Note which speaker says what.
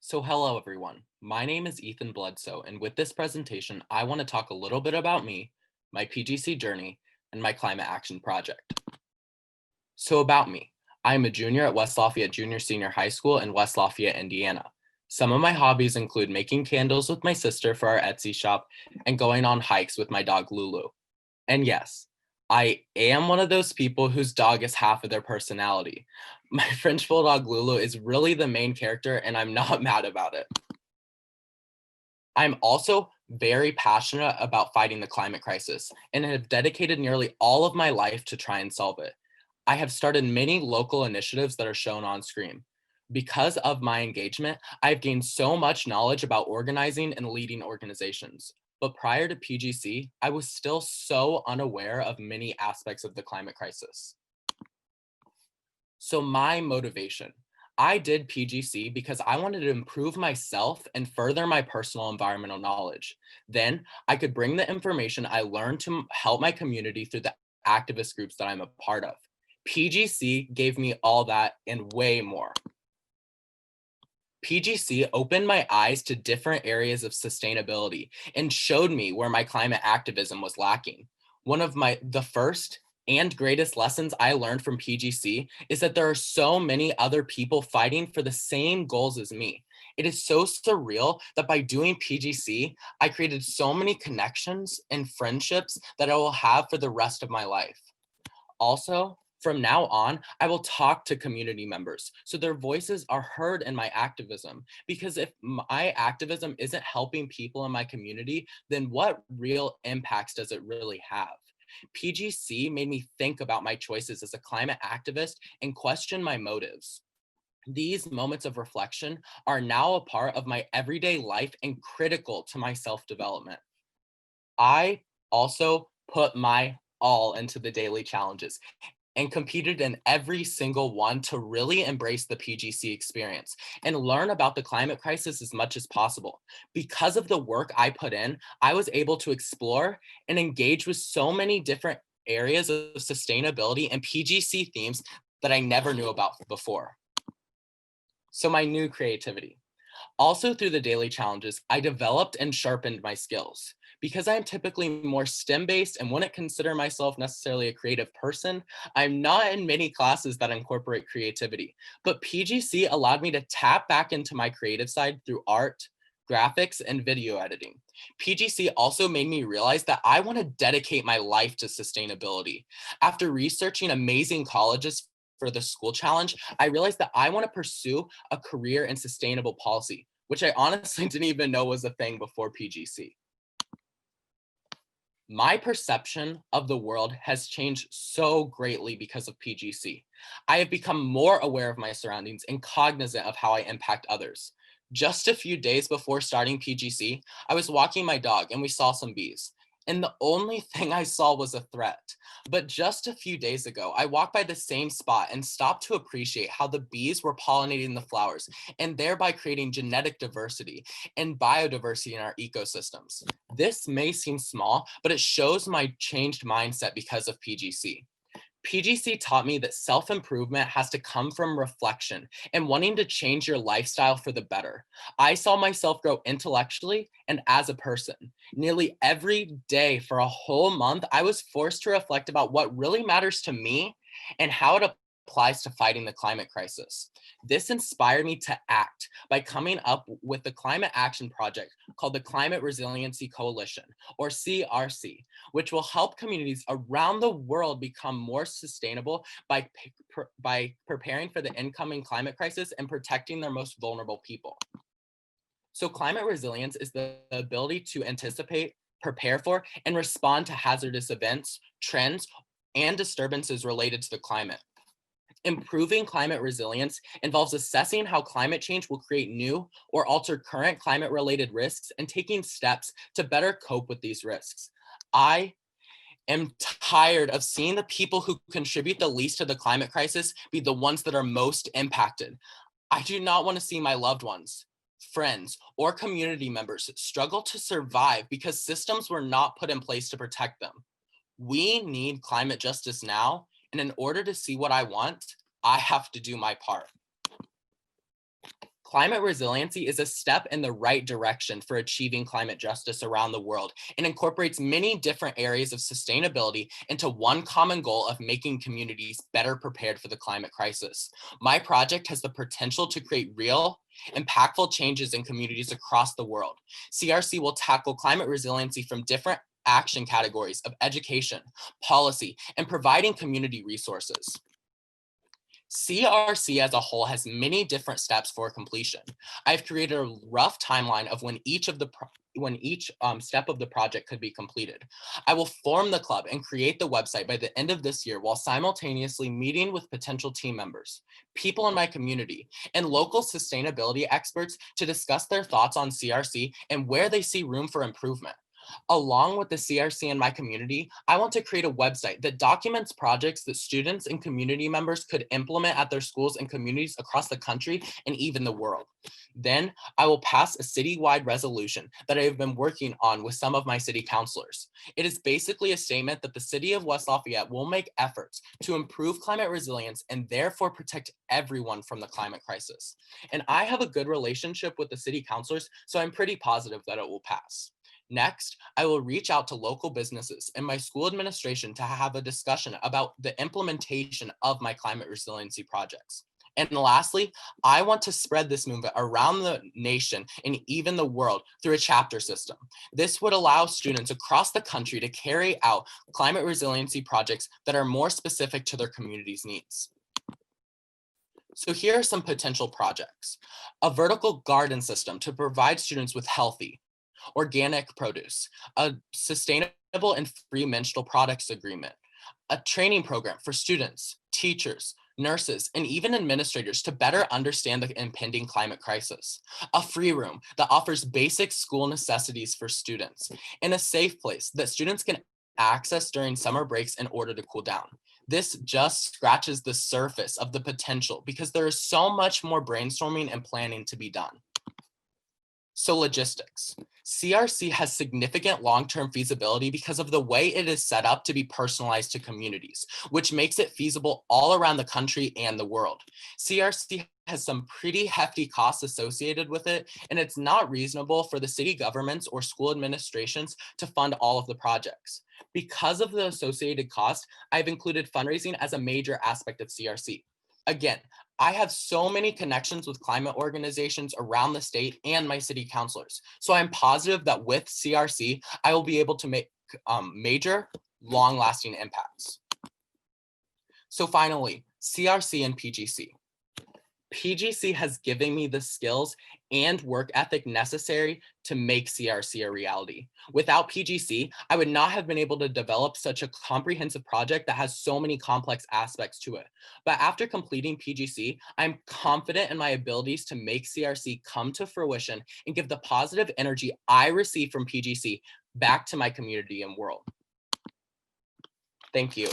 Speaker 1: So hello everyone, my name is Ethan Bledsoe, and with this presentation, I want to talk a little bit about me, my PGC journey, and my climate action project. So about me, I am a junior at West Lafayette Junior Senior High School in West Lafayette, Indiana. Some of my hobbies include making candles with my sister for our Etsy shop and going on hikes with my dog Lulu. And yes, I am one of those people whose dog is half of their personality. My French Bulldog Lulu is really the main character, and I'm not mad about it. I'm also very passionate about fighting the climate crisis and have dedicated nearly all of my life to try and solve it. I have started many local initiatives that are shown on screen. Because of my engagement, I've gained so much knowledge about organizing and leading organizations. But prior to PGC, I was still so unaware of many aspects of the climate crisis. So my motivation, I did PGC because I wanted to improve myself and further my personal environmental knowledge. Then I could bring the information I learned to help my community through the activist groups that I'm a part of. PGC gave me all that and way more. PGC opened my eyes to different areas of sustainability and showed me where my climate activism was lacking. One of the first and greatest lessons I learned from PGC is that there are so many other people fighting for the same goals as me. It is so surreal that by doing PGC, I created so many connections and friendships that I will have for the rest of my life. Also, from now on, I will talk to community members so their voices are heard in my activism. Because if my activism isn't helping people in my community, then what real impacts does it really have? PGC made me think about my choices as a climate activist and question my motives. These moments of reflection are now a part of my everyday life and critical to my self-development. I also put my all into the daily challenges and competed in every single one to really embrace the PGC experience and learn about the climate crisis as much as possible. Because of the work I put in, I was able to explore and engage with so many different areas of sustainability and PGC themes that I never knew about before. So my new creativity. Also, through the daily challenges, I developed and sharpened my skills. Because I am typically more STEM based and wouldn't consider myself necessarily a creative person, I'm not in many classes that incorporate creativity. But PGC allowed me to tap back into my creative side through art, graphics, and video editing. PGC also made me realize that I want to dedicate my life to sustainability. After researching amazing colleges for the school challenge, I realized that I want to pursue a career in sustainable policy, which I honestly didn't even know was a thing before PGC. My perception of the world has changed so greatly because of PGC. I have become more aware of my surroundings and cognizant of how I impact others. Just a few days before starting PGC, I was walking my dog and we saw some bees. And the only thing I saw was a threat. But just a few days ago, I walked by the same spot and stopped to appreciate how the bees were pollinating the flowers and thereby creating genetic diversity and biodiversity in our ecosystems. This may seem small, but it shows my changed mindset because of PGC. PGC taught me that self-improvement has to come from reflection and wanting to change your lifestyle for the better. I saw myself grow intellectually and as a person. Nearly every day for a whole month, I was forced to reflect about what really matters to me and how it applies to fighting the climate crisis. This inspired me to act by coming up with the climate action project called the Climate Resiliency Coalition, or CRC, which will help communities around the world become more sustainable by preparing for the incoming climate crisis and protecting their most vulnerable people. So climate resilience is the ability to anticipate, prepare for, and respond to hazardous events, trends, and disturbances related to the climate. Improving climate resilience involves assessing how climate change will create new or alter current climate-related risks and taking steps to better cope with these risks. I am tired of seeing the people who contribute the least to the climate crisis be the ones that are most impacted. I do not want to see my loved ones, friends, or community members struggle to survive because systems were not put in place to protect them. We need climate justice now, and in order to see what I want, I have to do my part. Climate resiliency is a step in the right direction for achieving climate justice around the world and incorporates many different areas of sustainability into one common goal of making communities better prepared for the climate crisis. My project has the potential to create real, impactful changes in communities across the world. CRC will tackle climate resiliency from different action categories of education, policy, and providing community resources. CRC as a whole has many different steps for completion. I've created a rough timeline of when each step of the project could be completed. I will form the club and create the website by the end of this year while simultaneously meeting with potential team members, people in my community, and local sustainability experts to discuss their thoughts on CRC and where they see room for improvement. Along with the CRC in my community, I want to create a website that documents projects that students and community members could implement at their schools and communities across the country and even the world. Then I will pass a citywide resolution that I have been working on with some of my city councilors. It is basically a statement that the city of West Lafayette will make efforts to improve climate resilience and therefore protect everyone from the climate crisis. And I have a good relationship with the city councilors, so I'm pretty positive that it will pass. Next, I will reach out to local businesses and my school administration to have a discussion about the implementation of my climate resiliency projects. And lastly, I want to spread this movement around the nation and even the world through a chapter system. This would allow students across the country to carry out climate resiliency projects that are more specific to their community's needs. So here are some potential projects. A vertical garden system to provide students with healthy, organic produce, a sustainable and free menstrual products agreement, a training program for students, teachers, nurses, and even administrators to better understand the impending climate crisis, a free room that offers basic school necessities for students, and a safe place that students can access during summer breaks in order to cool down. This just scratches the surface of the potential because there is so much more brainstorming and planning to be done. So logistics. CRC has significant long-term feasibility because of the way it is set up to be personalized to communities, which makes it feasible all around the country and the world. CRC has some pretty hefty costs associated with it, and it's not reasonable for the city governments or school administrations to fund all of the projects. Because of the associated cost, I've included fundraising as a major aspect of CRC. Again, I have so many connections with climate organizations around the state and my city councilors. So I'm positive that with CRC, I will be able to make major, long-lasting impacts. So finally, CRC and PGC. PGC has given me the skills and work ethic necessary to make CRC a reality. Without PGC, I would not have been able to develop such a comprehensive project that has so many complex aspects to it. But after completing PGC, I'm confident in my abilities to make CRC come to fruition and give the positive energy I receive from PGC back to my community and world. Thank you.